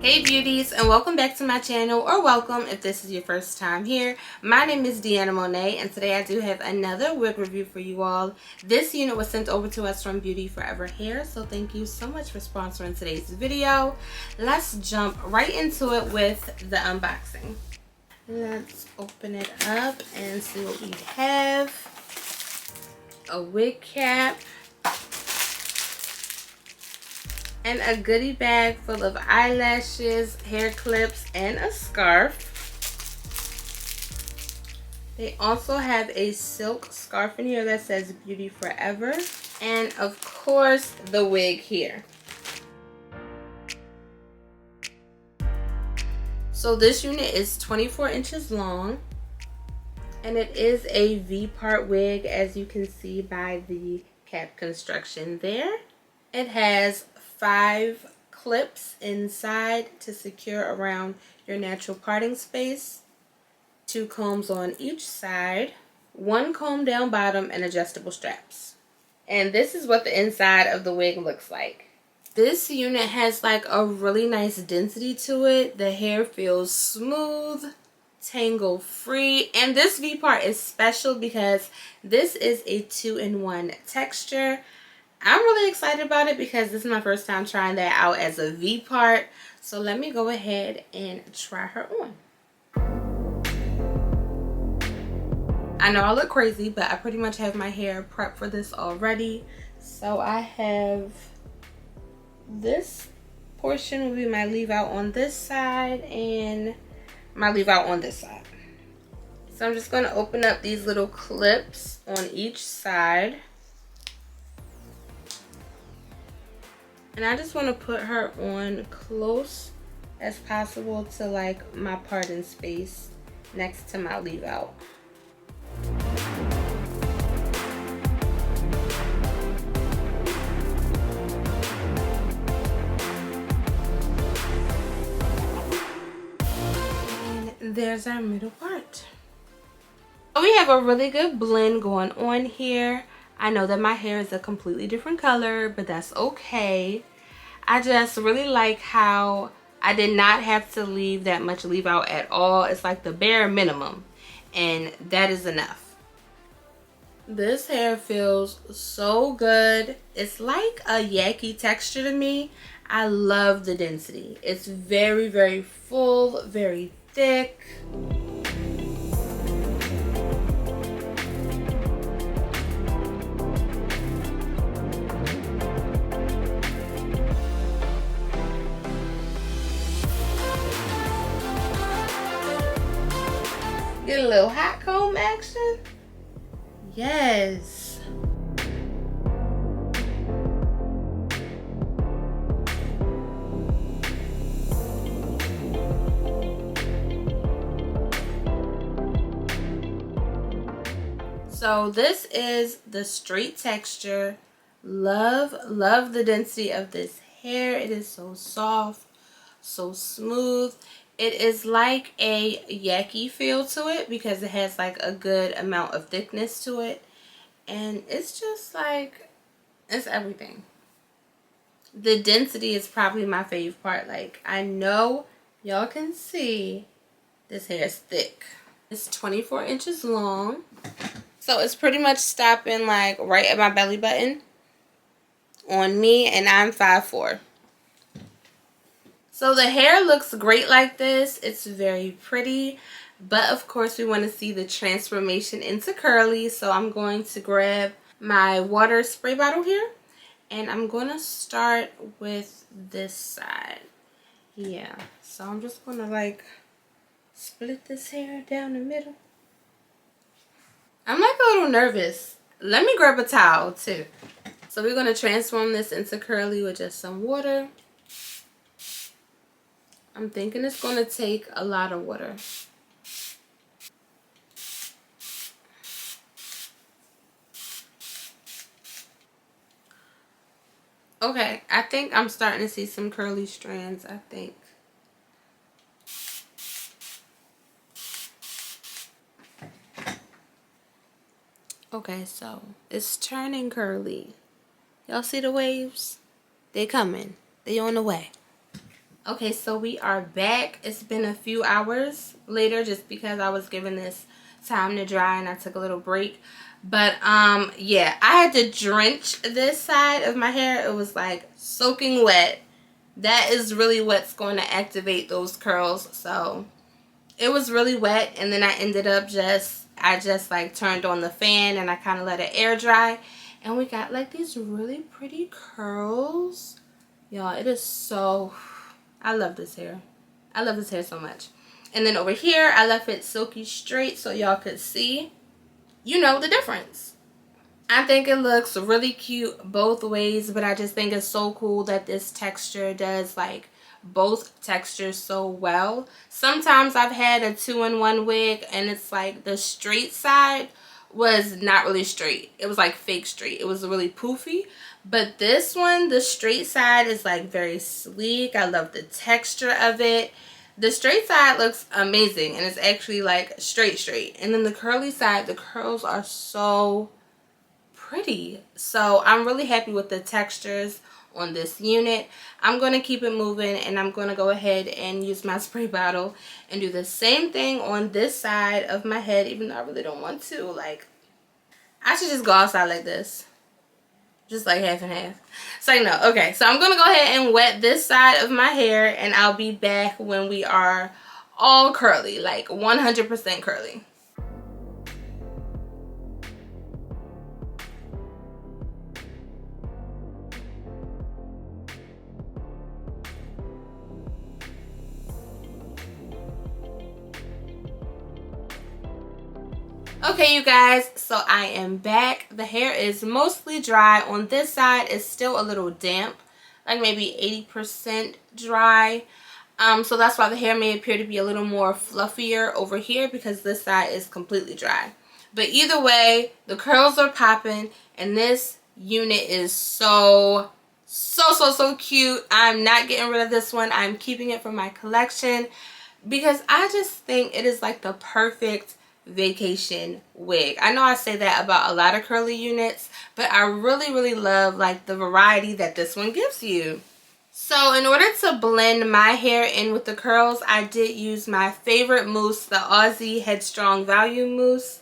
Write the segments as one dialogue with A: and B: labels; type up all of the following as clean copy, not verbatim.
A: Hey beauties, and welcome back to my channel, or welcome if this is your first time here. My name is Deanna Monet, and today I do have another wig review for you all. This unit was sent over to us from Beauty Forever Hair, so thank you so much for sponsoring today's video. Let's jump right into it with the unboxing. Let's open it up and see what we have. A wig cap. And a goodie bag full of eyelashes, hair clips, and a scarf. They also have a silk scarf in here that says Beauty Forever. And of course, the wig here. So this unit is 24 inches long. And it is a V-part wig, as you can see by the cap construction there. It has 5 clips inside to secure around your natural parting space, 2 combs on each side, 1 comb down bottom, and adjustable straps. And this is what the inside of the wig looks like. This unit has like a really nice density to it. The hair feels smooth, tangle free, and this V part is special because this is a 2-in-1 texture. I'm really excited about it because this is my first time trying that out as a V part. So let me go ahead and try her on. I know I look crazy, but I pretty much have my hair prepped for this already. So I have this portion will be my leave out on this side and my leave out on this side. So I'm just going to open up these little clips on each side. And I just want to put her on close as possible to like my parting space next to my leave out. And there's our middle part. So we have a really good blend going on here. I know that my hair is a completely different color, but that's okay. I just really like how I did not have to leave that much leave out at all. It's like the bare minimum, and that is enough. This hair feels so good. It's like a yaki texture to me. I love the density. It's very, very full, very thick. Get a little hot comb action. Yes. So this is the straight texture. Love the density of this hair. It is so soft, so smooth. It is like a yaki feel to it because it has like a good amount of thickness to it. And it's just like, it's everything. The density is probably my favorite part. Like, I know y'all can see this hair is thick. It's 24 inches long. So it's pretty much stopping like right at my belly button on me, and I'm 5'4". So the hair looks great like this. It's very pretty, but of course we want to see the transformation into curly. So I'm going to grab my water spray bottle here, and I'm going to start with this side. Yeah, so I'm just going to like split this hair down the middle. I'm like a little nervous. Let me grab a towel too. So we're going to transform this into curly with just some water. I'm thinking it's going to take a lot of water. Okay, I think I'm starting to see some curly strands, I think. Okay, so it's turning curly. Y'all see the waves? They coming. They on the way. Okay, so we are back. It's been a few hours later just because I was giving this time to dry and I took a little break. But yeah, I had to drench this side of my hair. It was like soaking wet. That is really what's going to activate those curls. So it was really wet, and then I ended up I just like turned on the fan and I kind of let it air dry, and we got like these really pretty curls. Y'all, it is so, I love this hair. I love this hair so much. And then over here, I left it silky straight so y'all could see, you know, the difference. I think it looks really cute both ways, but I just think it's so cool that this texture does like both textures so well. Sometimes I've had a 2-in-1 wig and it's like the straight side was not really straight. It was like fake straight. It was really poofy. But this one, the straight side is like very sleek. I love the texture of it. The straight side looks amazing and it's actually like straight. And then the curly side, the curls are so pretty. So I'm really happy with the textures on this unit. I'm going to keep it moving and I'm going to go ahead and use my spray bottle and do the same thing on this side of my head, even though I really don't want to. Like, I should just go outside like this, just like half and half. So no, okay, so I'm going to go ahead and wet this side of my hair and I'll be back when we are all curly, like 100% curly. Okay, you guys, so I am back. The hair is mostly dry. On this side, it's still a little damp, like maybe 80% dry. So that's why the hair may appear to be a little more fluffier over here because this side is completely dry. But either way, the curls are popping and this unit is so cute. I'm not getting rid of this one. I'm keeping it for my collection because I just think it is like the perfect vacation wig. I know I say that about a lot of curly units, but I really love like the variety that this one gives you. So in order to blend my hair in with the curls, I did use my favorite mousse, the Aussie Headstrong Volume Mousse.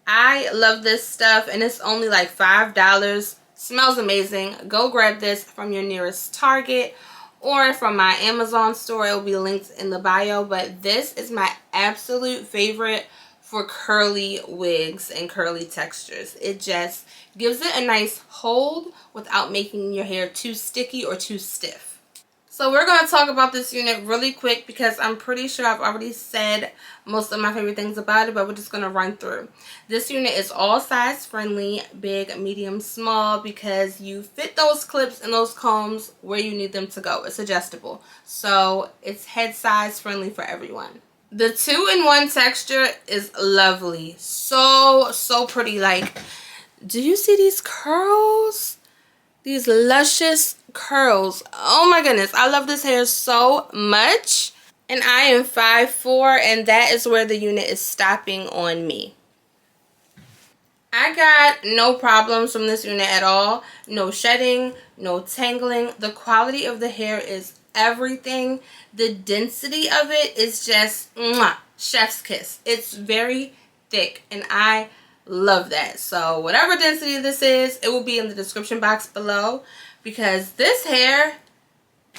A: I love this stuff and it's only like $5. Smells amazing. Go grab this from your nearest Target or from my Amazon store. It will be linked in the bio, but this is my absolute favorite for curly wigs and curly textures. It just gives it a nice hold without making your hair too sticky or too stiff. So we're going to talk about this unit really quick because I'm pretty sure I've already said most of my favorite things about it, but we're just going to run through. This unit is all size friendly, big, medium, small, because you fit those clips and those combs where you need them to go. It's adjustable. So it's head size friendly for everyone. The 2-in-1 texture is lovely. So pretty. Like, do you see these curls? These luscious curls. Oh my goodness. I love this hair so much. And I am 5'4", and that is where the unit is stopping on me. I got no problems from this unit at all. No shedding, no tangling. The quality of the hair is everything. The density of it is just mwah, chef's kiss. It's very thick and I love that. So whatever density this is, it will be in the description box below because this hair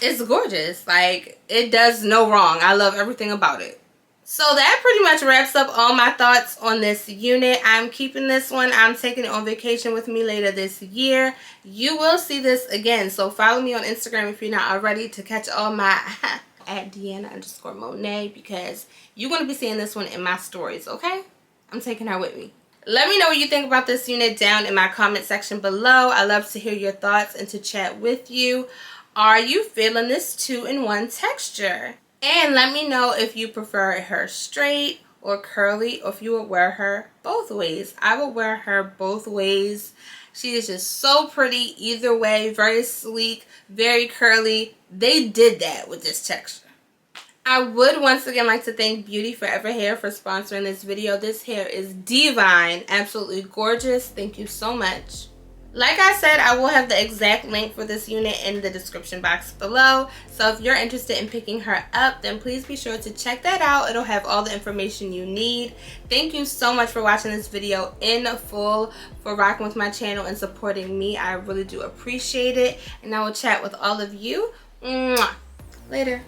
A: is gorgeous. Like, it does no wrong. I love everything about it. So that pretty much wraps up all my thoughts on this unit. I'm keeping this one. I'm taking it on vacation with me later this year. You will see this again. So follow me on Instagram if you're not already to catch all my at Deanna_Monet because you're going to be seeing this one in my stories, okay? I'm taking her with me. Let me know what you think about this unit down in my comment section below. I love to hear your thoughts and to chat with you. Are you feeling this 2-in-1 texture? And let me know if you prefer her straight or curly, or if you would wear her both ways. I would wear her both ways. She is just so pretty either way. Very sleek, very curly. They did that with this texture. I would once again like to thank Beauty Forever Hair for sponsoring this video. This hair is divine, absolutely gorgeous. Thank you so much. Like I said, I will have the exact link for this unit in the description box below. So if you're interested in picking her up, then please be sure to check that out. It'll have all the information you need. Thank you so much for watching this video in full, for rocking with my channel and supporting me. I really do appreciate it. And I will chat with all of you. Mwah. Later.